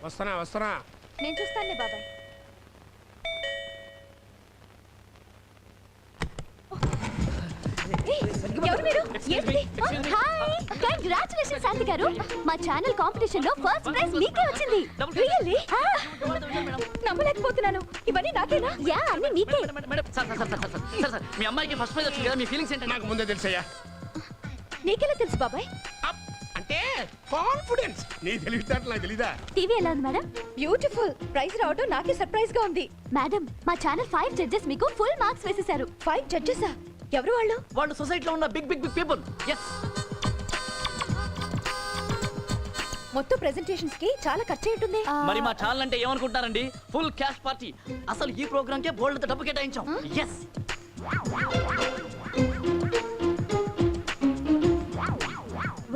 వస్తానా వస్తానా. నేను చూస్తానులే బాబాయ్. ఎవరు మీరు? ఏంటిది? హాయ్, కంగ్రాచులేషన్స్ శాంతి గారు. మా ఛానల్ కాంపిటీషన్ లో ఫస్ట్ ప్రైజ్ మీకే వచ్చింది. రియల్లీ? నమ్మలేకపోతున్నాను. ఇవన్నీ నాకేనా? యా, అన్ని మీకే. మీ అమ్మాయికి ఫస్ట్ ప్రైజ్ వచ్చింది కదా, మీ ఫీలింగ్స్ ఏంటి? నాకు ముందే తెలుసయ్యా. నీకెలా తెలుసు బాబాయ్? అంటే కాన్ఫిడెన్స్. నీ తెలివితేటలు నాకు తెలీదా? టీవీ ఎలా ఉంది మేడం? బ్యూటిఫుల్. ప్రైజ్ రావడం నాకే సర్ప్రైజ్ గా ఉంది. మేడం, మా ఛానల్ 5 జడ్జెస్ మీకు ఫుల్ మార్క్స్ వేసేశారు. 5 జడ్జెసా? ఎవరు వాళ్ళు? వాళ్ళు సొసైటీలో ఉన్న big big big people. yes. మొత్తం ప్రెజెంటేషన్స్ కి చాలా ఖర్చు ఉంటుంది. మరి మా ఛానల్ అంటే ఏమనుకుంటారండి? Full cash party. అసలు ఈ ప్రోగ్రామ్ కే బోల్డ్ డబ్బు కేటాయించాం. yes.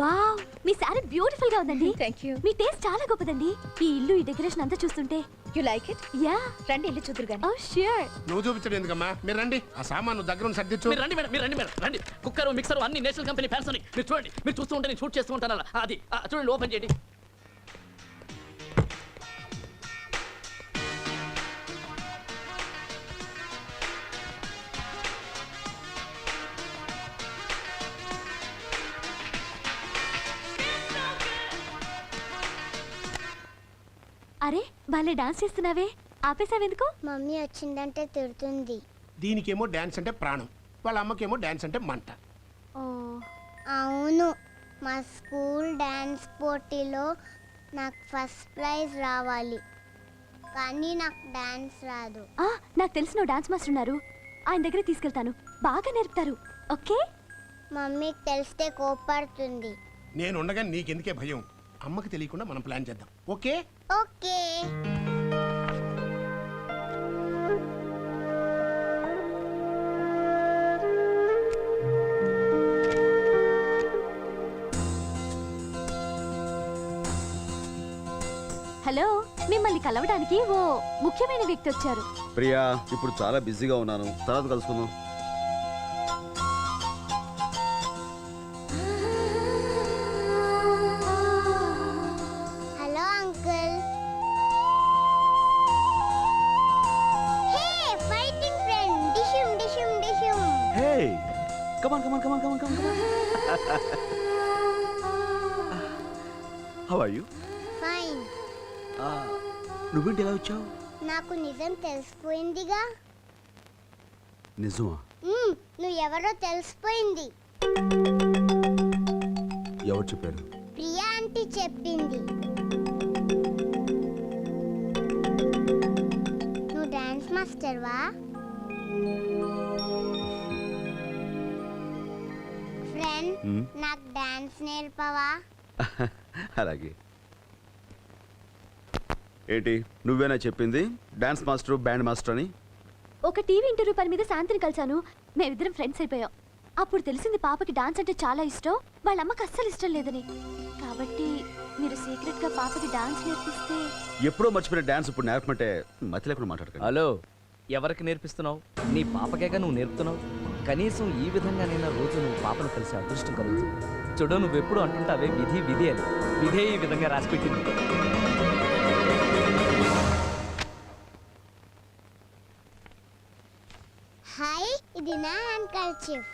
వావ్, మీ సారీ బ్యూటిఫుల్ గా ఉందండి. థాంక్యూ. మీ టేస్ట్ చాలా గొప్పదండి. ఈ ఇల్లు, ఈ డెకరేషన్ అంతా చూస్తుంటే. You like it? యా. రండి ఇల్లు చూద్దురు గాని. ఓ ష్యూర్. నువ్వు చూపించడం ఎందుకమ్మా? మీరు రండి. ఆ సామాను దగ్గర ఉన్న సర్దిచ్చు. మీరు రండి మేడం, మీరు రండి మేడం, రండి. కుక్కర్, మిక్సర్ అన్ని నేషనల్ కంపెనీ ఫ్యాన్స్ అని మీరు చూడండి. మీరు చూస్తూ ఉంటే నేను షూట్ చేస్తూ ఉంటాను అలా. అది చూడండి, ఓపెన్ చేయండి. అరే, భలే డాన్స్ చేస్తున్నావే. ఆపేసావెందుకు? మమ్మీ వచ్చిందంటే తిడుతుంది. దీనికేమో డాన్స్ అంటే ప్రాణం, వాళ్ళ అమ్మకేమో డాన్స్ అంటే మంట. ఓ అవును, మా స్కూల్ డాన్స్ పోటీలో నాకు ఫస్ట్ ప్రైజ్ రావాలి, కానీ నాకు డాన్స్ రాదు. నాకు తెలిసిన డాన్స్ మాస్టర్ ఉన్నారు, ఆయన దగ్గర తీసుకెళ్తాను. బాగా నేర్పుతారు. ఓకే? మమ్మీకి తెలిస్తే కోపడుతుంది. నేను ఉండగా నీకెందుకే భయం? అమ్మకి తెలియకుండా మనం ప్లాన్ చేద్దాం. ఓకే? ఓకే. హలో, మిమ్మల్ని కలవడానికి ఓ ముఖ్యమైన వ్యక్తి వచ్చారు. ప్రియా, ఇప్పుడు చాలా బిజీగా ఉన్నాను, తర్వాత కలుసుకుందాం. Hello uncle. Hey fighting friend, డిషుమ్ డిషుమ్ డిషుమ్. Hey, come on come on come on come on come on. How are you? Fine. నువ్వేంటి ఎలా వచ్చావు? నాకు నిజం తెలిసిపోయిందిగా. నిజమా? నువ్వు ఎవరో తెలిసిపోయింది. ఎవరు చెప్పారు? ప్రియా ఆంటీ చెప్పింది. నువ్వు డాన్స్ మాస్టర్వా? ఫ్రెండ్, నాకు డాన్స్ నేర్పవా? అలాగే. ఏంటి, నువ్వేనా చెప్పింది డాన్స్ మాస్టర్, బ్యాండ్ మాస్టర్ అని? ఒక టీవీ ఇంటర్వ్యూ పని మీద శాంతిని కలిశాను. మేమిద్దరం ఫ్రెండ్స్ అయిపోయాం. అప్పుడు తెలిసింది పాపకి డాన్స్ అంటే చాలా ఇష్టం, వాళ్ళ అమ్మకి అస్సలు ఇష్టం లేదని. కాబట్టి మీరు సీక్రెట్ గా పాపకి డాన్స్ నేర్పిస్తే. ఎప్పుడో మర్చిపోయిన డాన్స్ ఇప్పుడు నేర్పమంటే మతి లేకుండా మాట్లాడకండి. హలో, ఎవరికి నేర్పిస్తున్నావు? నీ పాపకేగా నువ్వు నేర్పుతున్నావు. కనీసం ఈ విధంగానైనా రోజు నువ్వు పాపను కలిసి అదృష్టం కలుగుతుంది. చూడు, నువ్వెప్పుడు అంటుంటావే విధి విధి అని. విధే ఈ విధంగా రాసిపెట్టింది. హాయ్, ఇది నా హ్యాండ్ కర్చీఫ్.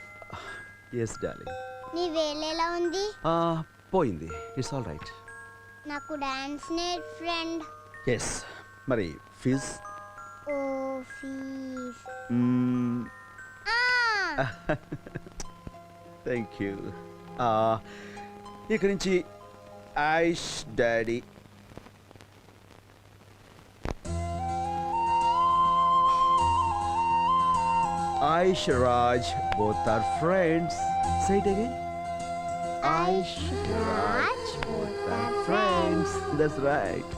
Yes darling. నీ వేలేలా ఉంది? పోయింది. It's all right. నాకు డాన్స్ నేర్ ఫ్రెండ్. ఎస్. మరి ఫీజ్? ఓ ఫీజ్. Thank you. ఇక నుంచి Aish daddy. Aish Raj, both are friends. Say it again. Aish Raj, both are friends. That's right.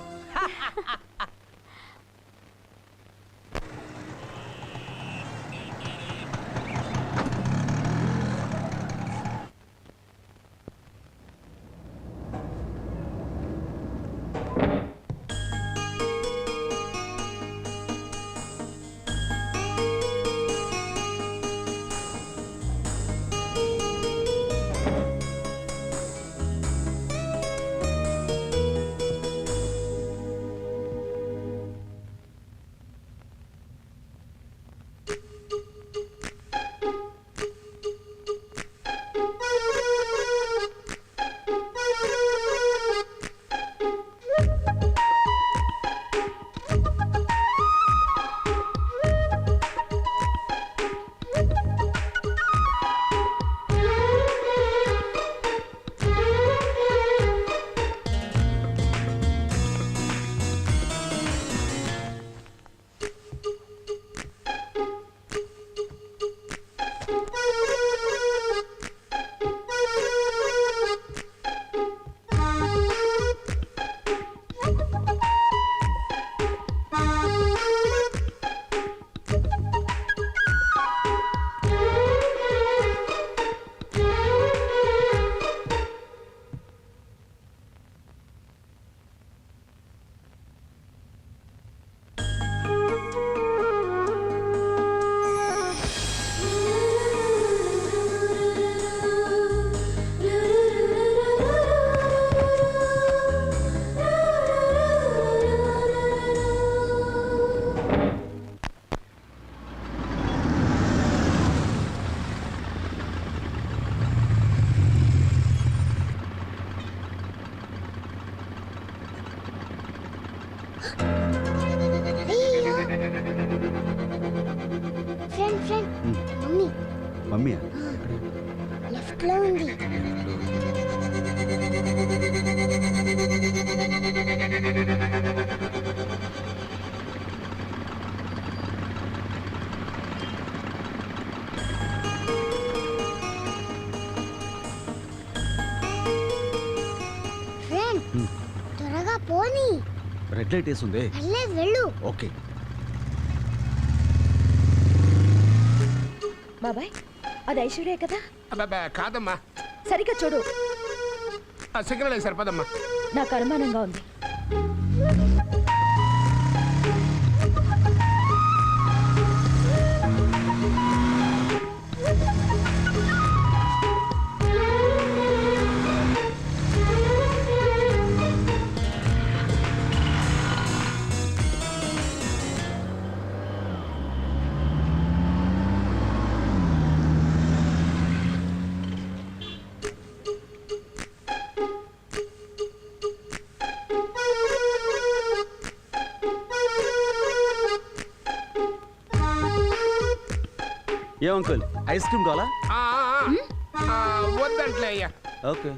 అయ్యో friend friend mummy mummy left లో ఉంది. Friend త్వరగా పోనీ. రెడ్ లైట్ వేసి ఉంది. పర్లేదు వెళ్ళు. ఓకే. బాబాయ్ అది ఐశ్వర్య కదా? అబ్బా కాదమ్మా, సరిగ్గా చూడు, సిగ్నల్ వేసారు పదమ్మా. నాకు అనుమానంగా ఉంది. ఏ అంకుల్ ఐస్ క్రీమ్ కావాలా? వద్దంట్లే అయ్యా. ఓకే.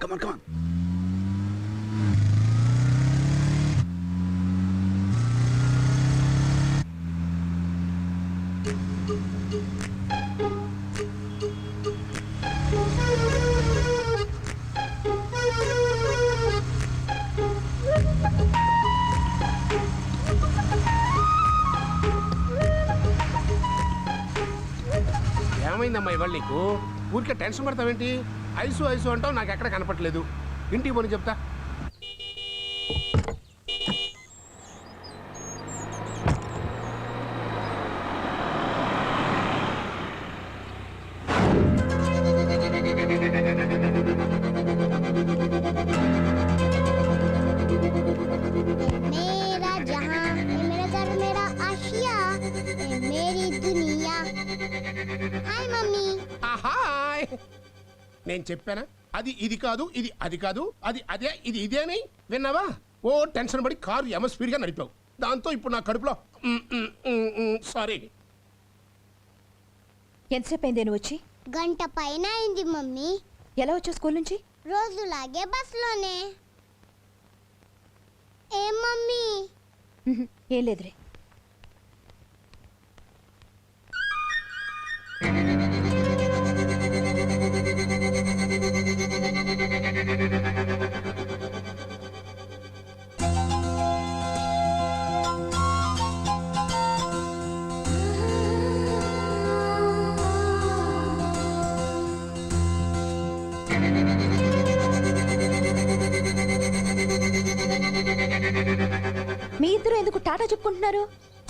కమాన్ కమాన్. ఏమైందమ్మా ఇవాళ నీకు? ఊరికే టెన్షన్ పడతావేంటి? ఐసు ఐసు అంటావు, నాకు ఎక్కడ కనపట్లేదు. ఇంటికి పోనీ చెప్తా. मेरा जहां मेरा घर मेरा आशिया मेरी दुनिया. हाय मम्मी. హాయ్. నేను చెప్పానా అది ఇది కాదు, ఇది అది కాదు, అది అదే, ఇది ఇదే అని? విన్నావా? ఓ టెన్షన్ పడి కారు ఎమ స్పీడ్గా నడిపావు. దాంతో ఇప్పుడు నా కడుపులో సారీ. ఎంతసేపు అయింది నువ్వు వచ్చి? గంట పైన అయింది మమ్మీ. ఎలా వచ్చావు స్కూల్ నుంచి? రోజులాగే బస్సులోనే. ఏం మమ్మీ? ఏం లేదురే. మీ ఇద్దరు ఎందుకు టాటా చెప్పుకుంటున్నారు?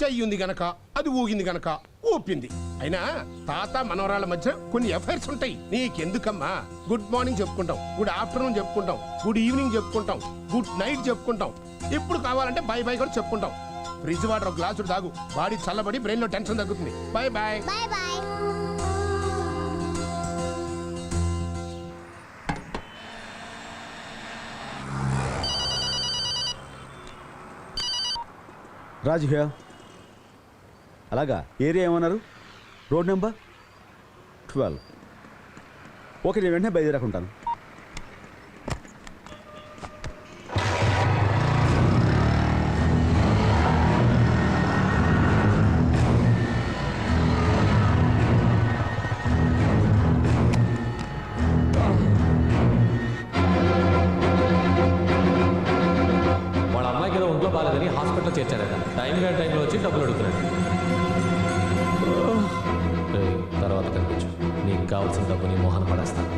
చెయ్యింది గనక, అది ఊగింది గనక ఊపింది. అయినా తాత మనవరాళ్ళ మధ్య కొన్ని ఎఫైర్స్ ఉంటాయి. నీకెందుకమ్మా? గుడ్ మార్నింగ్ చెప్పుకుంటాం, గుడ్ ఆఫ్టర్నూన్ చెప్పుకుంటాం, గుడ్ ఈవినింగ్ చెప్పుకుంటాం, గుడ్ నైట్ చెప్పుకుంటాం. ఇప్పుడు కావాలంటే బై బై కూడా చెప్పుకుంటాం. ఫ్రిడ్జ్ వాటర్ ఒక గ్లాసుడు తాగు, బాడీ చల్లబడి బ్రెయిన్ లో టెన్షన్ తగ్గుతుంది. Bye bye. Bye bye. Raju హియా. అలాగా, ఏరియా ఏమన్నారు? Road number 12. ఓకే, నేను వెంటనే బయలుదేరకుంటాను. వాళ్ళ అమ్మాయికి ఏదో ఒంట్లో బాగాలేదని హాస్పిటల్ చేర్చారట. టైంలో వచ్చి డబ్బులు అడుగుతున్నాడు. తర్వాత కనిపించు, నీకు కావాల్సిన డబ్బు నీ మోహన పడేస్తాను.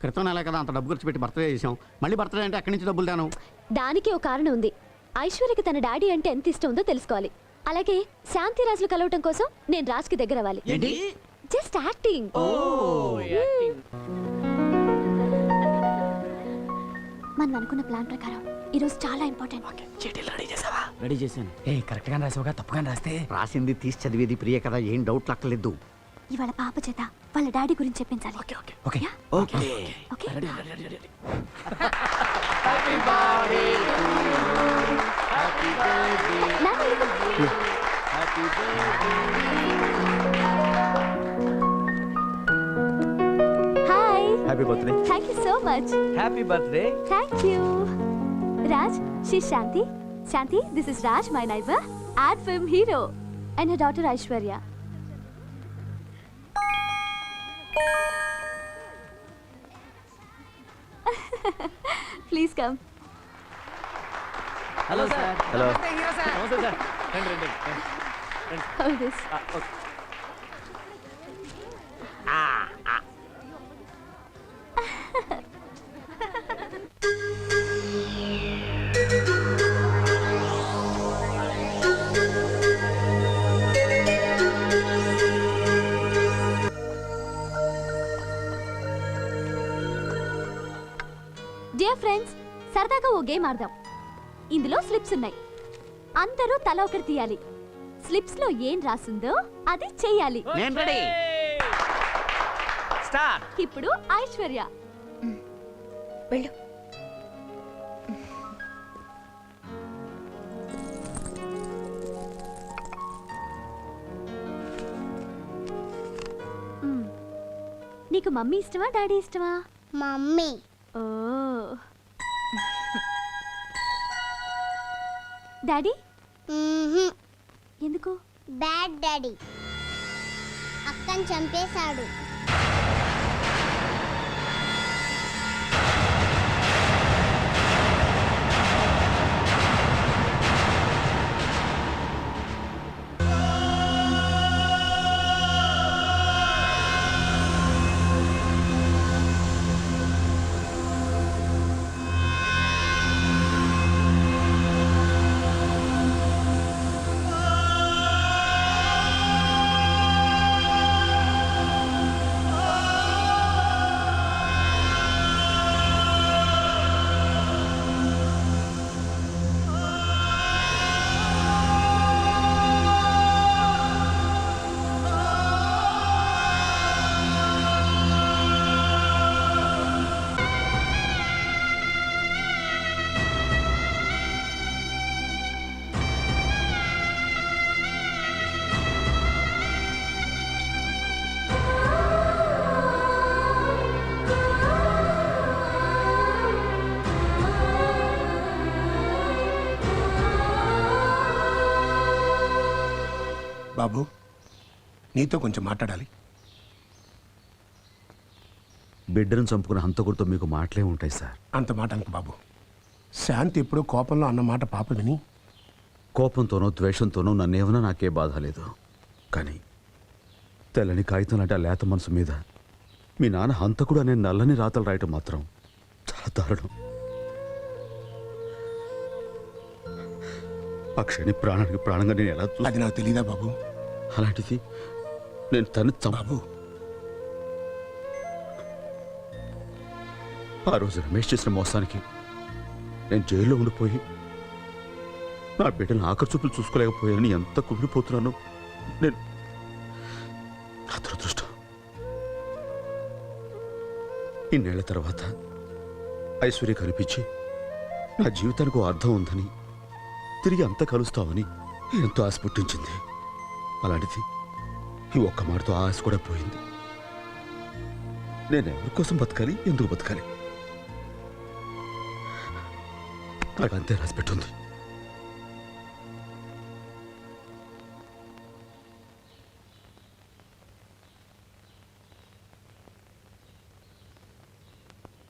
క్రితం నెల కదా అంత డబ్బు ఖర్చు పెట్టి బర్త్డే చేసాం. మళ్ళీ బర్త్డే అంటే ఎక్కడి నుంచి డబ్బులు తేను? దానికి ఒక కారణం ఉంది. ఐశ్వర్యకి తన డాడీ అంటే ఎంత ఇష్టం ఉందో తెలుసుకోవాలి. అలాగే శాంతిరాజులు కలవటం కోసం నేను రాజ్కి దగ్గర అవ్వాలి. ఏంటి? Just acting. మనం అనుకున్న ప్లాన్ ప్రకారం ఈరోజు చాలా ఇంపార్టెంట్. రెడీ చేశాను. కరెక్ట్ గా రాసావుగా, తప్పుగా రాస్తే రాసింది తీసి చదివేది ప్రియ కదా, ఏం డౌట్ లక్కలేదు. ఇవాళ పాప చేత వాళ్ళ డాడీ గురించి చెప్పించాలి. Okay ya? ఓకే. ఓకే. నాన్న, ఇదిగో. Hi. Happy birthday. Thank you so much. Happy birthday. Thank you. Raj, she Shanti. Shanti, this is Raj, my neighbour, ad film hero, and her daughter Aishwarya. Please come. Hello sir. Hello. నమస్తే sir. రండి రండి. Hold this. Dear friends, సరదాగా ఓ game ఆడదాం. ఇందులో slips ఉన్నాయి. అందరూ తల ఒకటి తీయాలి. స్లిప్స్ లో ఏం రాసిందో అది చెయ్యాలి. నేను రెడీ. స్టార్ట్. ఇప్పుడు ఐశ్వర్య. వెళ్ళు. మ్. నీకు మమ్మీ ఇష్టమా డాడీ ఇష్టమా? మమ్మీ. ఓ. డాడీ ఎందుకు? బ్యాడ్ డాడీ అక్కని చంపేశాడు. బాబు, నీతో కొంచెం మాట్లాడాలి. బిడ్డను చంపుకున్న హంతకుడితో మీకు మాటలే ఉంటాయి సార్. అంత మాట అనుకు బాబు. శాంతి ఎప్పుడో కోపంలో అన్న మాట పాప విని కోపంతోనో ద్వేషంతోనో నన్నేమన్నా నాకే బాధ లేదు. కానీ తెల్లని కాగితం లాంటి ఆ లేత మనసు మీద మీ నాన్న హంతకుడు అనే నల్లని రాతలు రాయటం మాత్రం చాలా దారుణం. ఆ క్షణి ప్రాణానికి ప్రాణంగా నేను ఎలా అది నాకు తెలీదా బాబు? అలాంటిది నేను తను బాబు, ఆ రోజు రమేష్ చేసిన మోసానికి నేను జైల్లో ఉండిపోయి నా బిడ్డను ఆఖరి చూపులు చూసుకోలేకపోయానని ఎంత కుమిలిపోతున్నాను. నేను నా దురదృష్టం. ఇన్నేళ్ల తర్వాత ఐశ్వర్య కనిపించి నా జీవితానికి ఓ అర్థం ఉందని, తిరిగి అంతా కలుస్తామని ఎంతో ఆశ పుట్టించింది. అలాంటిది ఈ ఒక్క మాటతో ఆ ఆశ కూడా పోయింది. నేను ఎవరి కోసం బతకాలి, ఎందుకు బతకాలి? నాకు అంతే రాసి పెట్టుంది.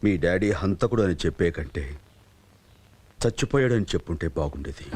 మీ డాడీ హంతకుడు అని చెప్పే కంటే చచ్చిపోయాడని చెప్పుంటే బాగుండేది.